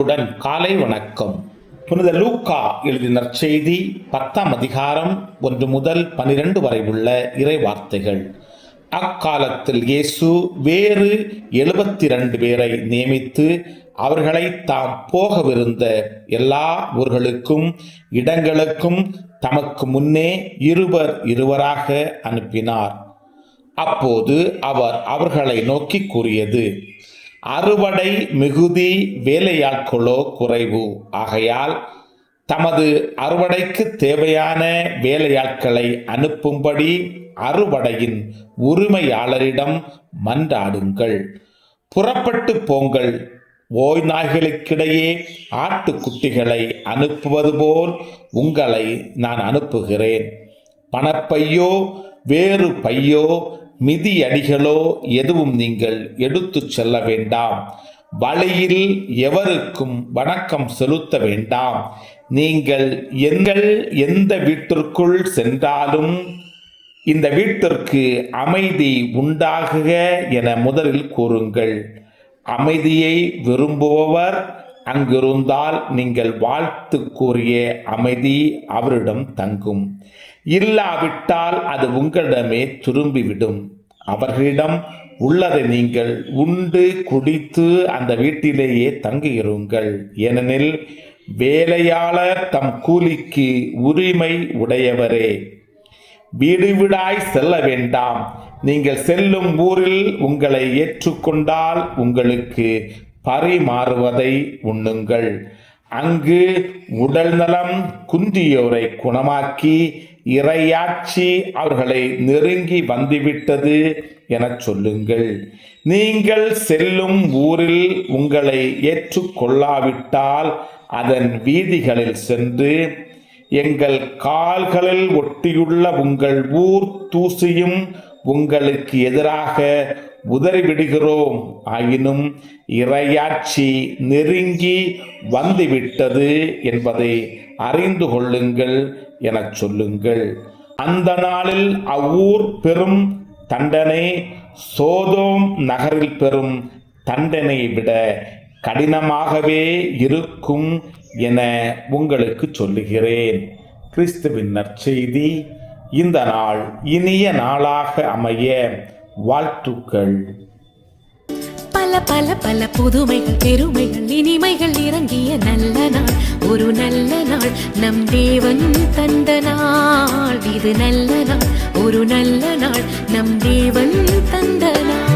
உடன் காலை வணக்கம். புனித லூக்கா எழுதின நற்செய்தி 10ஆம் அதிகாரம் 1 முதல் 12 வரை உள்ள இறை வார்த்தைகள். அக்காலத்தில் இயேசு வேறு 72 பேரை நியமித்து அவர்களை தாம் போகவிருந்த எல்லா ஊர்களுக்கும் இடங்களுக்கும் தமக்கு முன்னே இருவராக அனுப்பினார். அப்போது அவர் அவர்களை நோக்கி கூறியது, அறுவடை மிகுதி, வேலையாட்களோ குறைவு. ஆகையால் தமது அறுவடைக்கு தேவையான வேலையாட்களை அனுப்பும்படி அறுவடையின் உரிமையாளரிடம் மன்றாடுங்கள். புறப்பட்டு போங்கள். ஓய் நாய்களுக்கிடையே ஆட்டுக்குட்டிகளை அனுப்புவது போல் உங்களை நான் அனுப்புகிறேன். பணப்பையோ வேறு பையோ மிதியடிகளோ எதுவும் நீங்கள் எடுத்துச் செல்ல வேண்டாம். வழியில் எவருக்கும் வணக்கம் செலுத்த வேண்டாம். நீங்கள் எந்த வீட்டிற்குள் சென்றாலும் இந்த வீட்டிற்கு அமைதி உண்டாகுக என முதலில் கூறுங்கள். அமைதியை விரும்புபவர் அங்கிருந்தால் நீங்கள் வாழ்த்து கூறிய அமைதி அவரிடம் தங்கும். இல்லாவிட்டால் அது உங்களிடமே திரும்பிவிடும். அவர்களிடம் உள்ளதை நீங்கள் உண்டு குடித்து அந்த வீட்டிலேயே தங்கியிருங்கள். ஏனெனில் வேலையாளர் தம் கூலிக்கு உரிமை உடையவரே. வீடு வீடாய் செல்ல வேண்டாம். நீங்கள் செல்லும் ஊரில் உங்களை ஏற்றுக்கொண்டால் உங்களுக்கு பரிமாறுவதை உண்ணுங்கள். அங்கு உடல் நலம் குன்றியோரை குணமாக்கி இறையாட்சி அவர்களை நெருங்கி வந்துவிட்டது எனச் சொல்லுங்கள். நீங்கள் செல்லும் ஊரில் உங்களை ஏற்றுக்கொள்ளாவிட்டால் அதன் வீதிகளில் சென்று, எங்கள் கால்களில் ஒட்டியுள்ள உங்கள் ஊர் தூசியும் உங்களுக்கு எதிராக உதறிவிடுகிறோம், ஆயினும் இறையாட்சி நெருங்கி வந்துவிட்டது என்பதை அறிந்து கொள்ளுங்கள் எனச் சொல்லுங்கள். அந்த நாளில் அவ்வூர் பெரும் தண்டனை சோதோம் நகரில் பெறும் தண்டனை விட கடினமாகவே இருக்கும் என உங்களுக்கு சொல்லுகிறேன். கிறிஸ்துவின் நற்செய்தி. இந்த நாள் இனிய நாளாக அமைய வாழ்த்துக்கள். பல பல பல புதுமைகள், பெருமைகள், இனிமைகள் இறங்கிய நல்ல நாள், ஒரு நல்ல நாள், நம் தேவன் தந்த நாள். இது நல்ல நாள், ஒரு நல்ல நாள், நம் தேவன் தந்த நாள்.